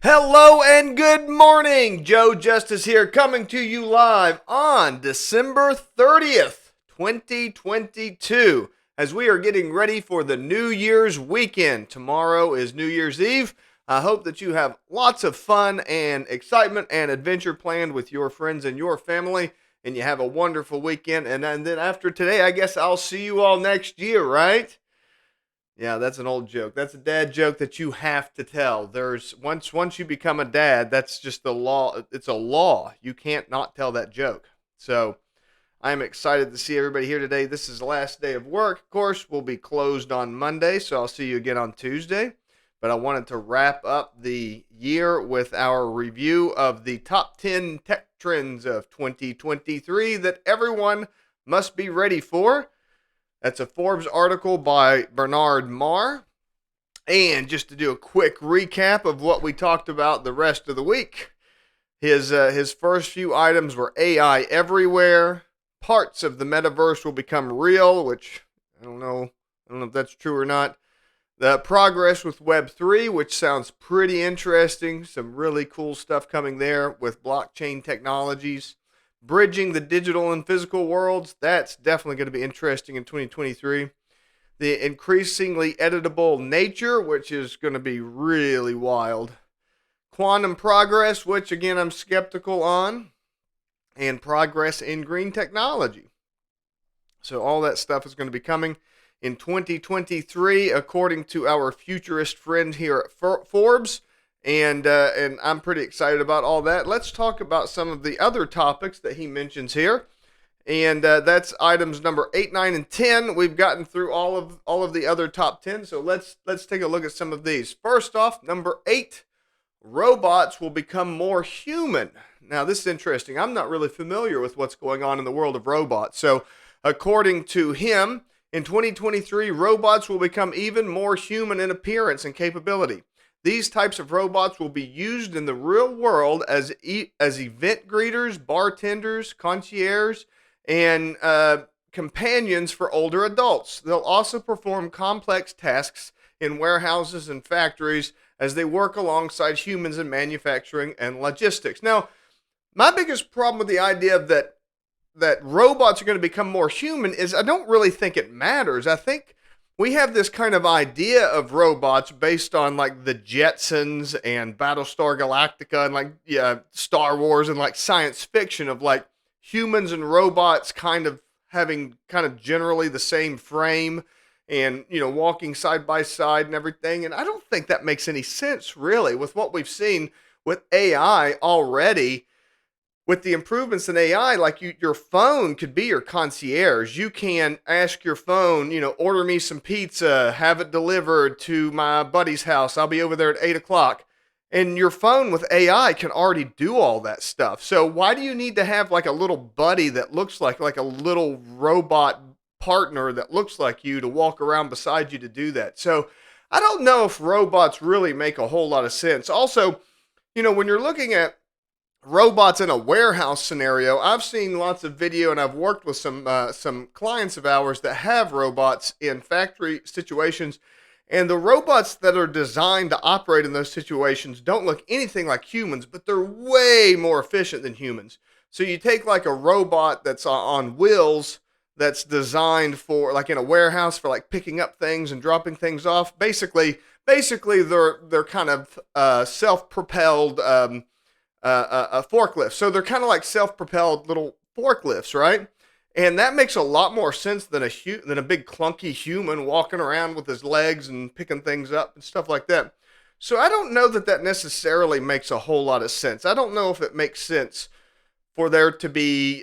Hello and good morning. Joe Justice here, coming to you live on December 30th, 2022, as we are getting ready for the New Year's weekend. Tomorrow is New Year's Eve. I hope that you have lots of fun and excitement and adventure planned with your friends and your family, and you have a wonderful weekend. And then after today, I guess I'll see you all next year, right? Yeah, that's an old joke. That's a dad joke that you have to tell. There's once you become a dad, that's just the law. It's a law. You can't not tell that joke. So I'm excited to see everybody here today. This is the last day of work. Of course, we'll be closed on Monday, so I'll see you again on Tuesday. But I wanted to wrap up the year with our review of the top 10 tech trends of 2023 that everyone must be ready for. That's a Forbes article by Bernard Marr. And just to do a quick recap of what we talked about the rest of the week, his first few items were AI everywhere. Parts of the metaverse will become real, which I don't know if that's true or not. The progress with Web3, which sounds pretty interesting. Some really cool stuff coming there with blockchain technologies. Bridging the digital and physical worlds, that's definitely going to be interesting in 2023. The increasingly editable nature, which is going to be really wild. Quantum progress, which again I'm skeptical on. And progress in green technology. So all that stuff is going to be coming in 2023, according to our futurist friend here at Forbes. And I'm pretty excited about all that. Let's talk about some of the other topics that he mentions here. And that's items number 8, 9, and 10. We've gotten through all of the other top 10. So let's take a look at some of these. First off, number 8, robots will become more human. Now, this is interesting. I'm not really familiar with what's going on in the world of robots. So according to him, in 2023, robots will become even more human in appearance and capability. These types of robots will be used in the real world as event greeters, bartenders, concierges, and companions for older adults. They'll also perform complex tasks in warehouses and factories as they work alongside humans in manufacturing and logistics. Now, my biggest problem with the idea of that robots are going to become more human is I don't really think it matters. I think we have this kind of idea of robots based on like the Jetsons and Battlestar Galactica and like Star Wars and like science fiction of like humans and robots kind of having kind of generally the same frame and, walking side by side and everything. And I don't think that makes any sense really with what we've seen with AI already. With the improvements in AI, like your phone could be your concierge. You can ask your phone, order me some pizza, have it delivered to my buddy's house. I'll be over there at 8 o'clock. And your phone with AI can already do all that stuff. So why do you need to have like a little buddy that looks like a little robot partner that looks like you to walk around beside you to do that? So I don't know if robots really make a whole lot of sense. Also, when you're looking at robots in a warehouse scenario, I've seen lots of video and I've worked with some clients of ours that have robots in factory situations, and the robots that are designed to operate in those situations don't look anything like humans, but they're way more efficient than humans. So you take like a robot that's on wheels that's designed for like in a warehouse for like picking up things and dropping things off. Basically they're kind of self-propelled a forklift. So they're kind of like self-propelled little forklifts, right? And that makes a lot more sense than a big clunky human walking around with his legs and picking things up and stuff like that. So I don't know that necessarily makes a whole lot of sense. I don't know if it makes sense for there to be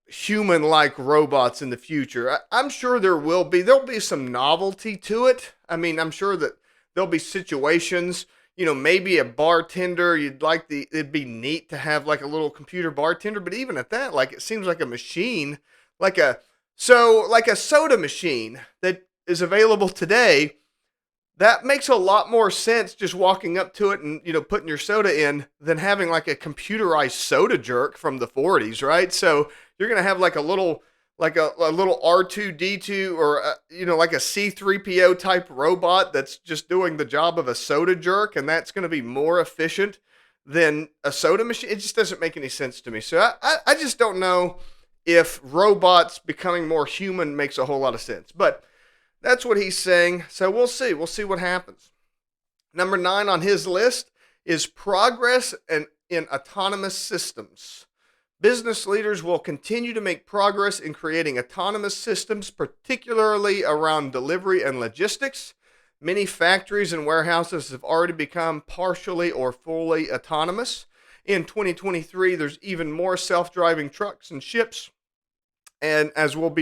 human-like robots in the future. I'm sure there'll be some novelty to it. I mean, I'm sure that there'll be situations, maybe a bartender, it'd be neat to have like a little computer bartender, but even at that, like it seems like a machine, like a soda machine that is available today, that makes a lot more sense just walking up to it and, putting your soda in than having like a computerized soda jerk from the 40s, right? So you're going to have like a little like a little R2D2 or like a C3PO type robot that's just doing the job of a soda jerk, and that's going to be more efficient than a soda machine. It just doesn't make any sense to me. So I just don't know if robots becoming more human makes a whole lot of sense. But that's what he's saying. So we'll see. We'll see what happens. Number 9 on his list is progress in autonomous systems. Business leaders will continue to make progress in creating autonomous systems, particularly around delivery and logistics. Many factories and warehouses have already become partially or fully autonomous. In 2023, there's even more self-driving trucks and ships, and as well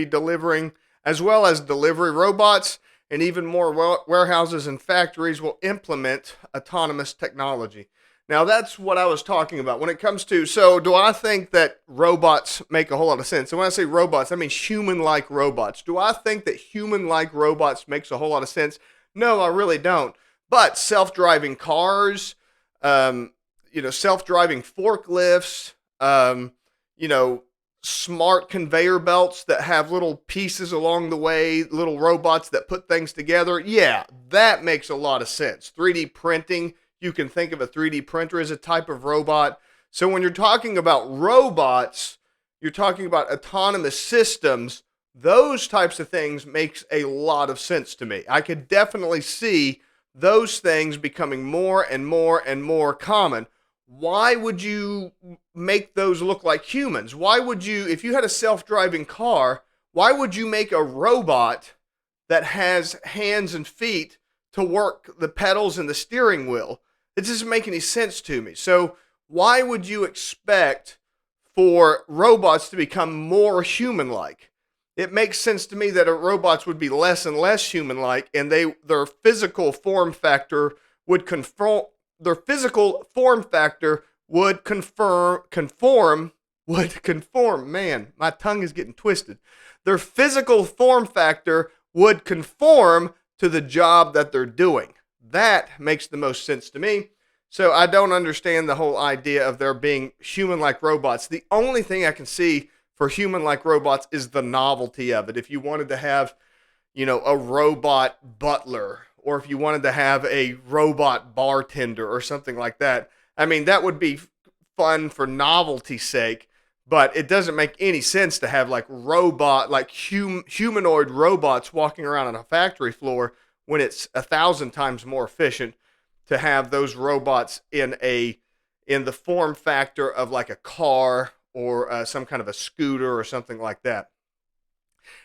as delivery robots, and even more warehouses and factories will implement autonomous technology. Now, that's what I was talking about when it comes to, so do I think that robots make a whole lot of sense? And when I say robots, I mean human-like robots. Do I think that human-like robots makes a whole lot of sense? No, I really don't. But self-driving cars, self-driving forklifts, smart conveyor belts that have little pieces along the way, little robots that put things together. Yeah, that makes a lot of sense. 3D printing, you can think of a 3D printer as a type of robot. So when you're talking about robots, you're talking about autonomous systems. Those types of things makes a lot of sense to me. I could definitely see those things becoming more and more and more common. Why would you make those look like humans? Why would you, if you had a self-driving car, why would you make a robot that has hands and feet to work the pedals and the steering wheel? It doesn't make any sense to me. So why would you expect for robots to become more human-like? It makes sense to me that robots would be less and less human-like, and their physical form factor would conform. Man, my tongue is getting twisted. Their physical form factor would conform to the job that they're doing. That makes the most sense to me. So I don't understand the whole idea of there being human-like robots. The only thing I can see for human-like robots is the novelty of it. If you wanted to have, a robot butler, or if you wanted to have a robot bartender or something like that, I mean, that would be fun for novelty's sake, but it doesn't make any sense to have humanoid robots walking around on a factory floor when it's 1,000 times more efficient to have those robots in the form factor of like a car or some kind of a scooter or something like that.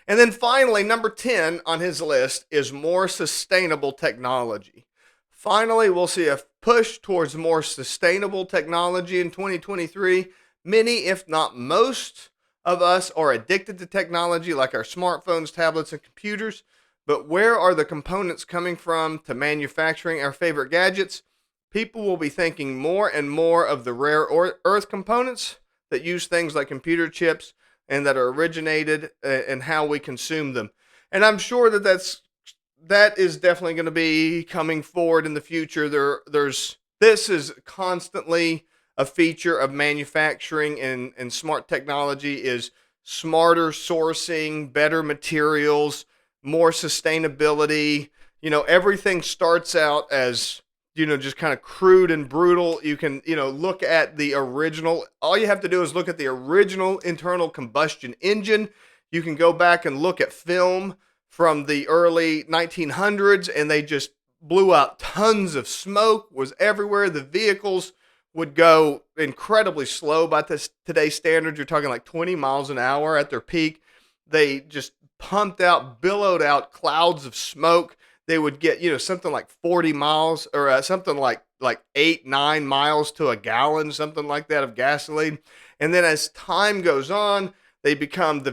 And then finally, number 10 on his list is more sustainable technology. Finally, we'll see a push towards more sustainable technology in 2023. Many, if not most, of us are addicted to technology like our smartphones, tablets, and computers. But where are the components coming from to manufacturing our favorite gadgets? People will be thinking more and more of the rare earth components that use things like computer chips and that are originated and how we consume them. And I'm sure that is definitely going to be coming forward in the future. This is constantly a feature of manufacturing and smart technology is smarter sourcing, better materials, more sustainability. Everything starts out as, just kind of crude and brutal. You can, look at the original. All you have to do is look at the original internal combustion engine. You can go back and look at film from the early 1900s, and they just blew out tons of smoke, was everywhere. The vehicles would go incredibly slow by today's standards. You're talking like 20 miles an hour at their peak. They just billowed out clouds of smoke. They would get, something like 40 miles or something like 8-9 miles to a gallon, something like that of gasoline. And then as time goes on, the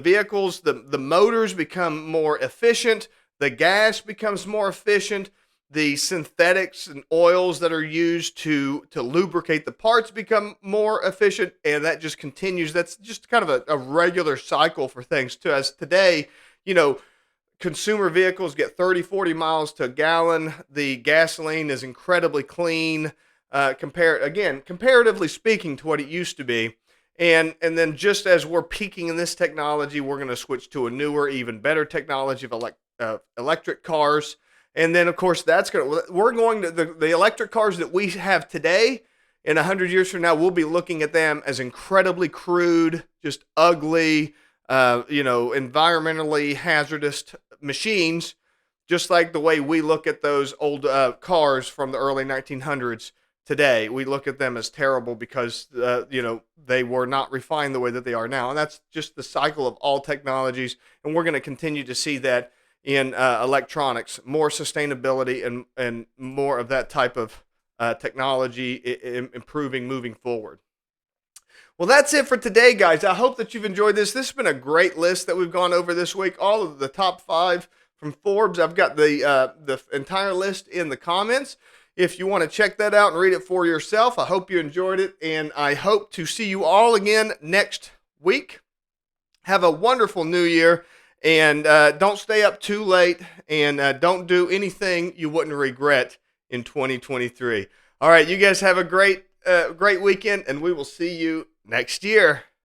vehicles, the motors become more efficient. The gas becomes more efficient. The synthetics and oils that are used to lubricate the parts become more efficient. And that just continues. That's just kind of a regular cycle for things too. As today, consumer vehicles get 30, 40 miles to a gallon. The gasoline is incredibly clean, comparatively speaking to what it used to be. And then just as we're peaking in this technology, we're going to switch to a newer, even better technology of electric cars. And then, of course, we're going to the electric cars that we have today. In 100 years from now, we'll be looking at them as incredibly crude, just ugly, environmentally hazardous machines, just like the way we look at those old cars from the early 1900s today. We look at them as terrible because, they were not refined the way that they are now. And that's just the cycle of all technologies. And we're going to continue to see that in electronics, more sustainability and more of that type of technology improving moving forward. Well, that's it for today, guys. I hope that you've enjoyed this. This has been a great list that we've gone over this week. All of the top 5 from Forbes. I've got the entire list in the comments. If you want to check that out and read it for yourself, I hope you enjoyed it, and I hope to see you all again next week. Have a wonderful new year, and don't stay up too late, and don't do anything you wouldn't regret in 2023. All right, you guys have a great weekend, and we will see you next year.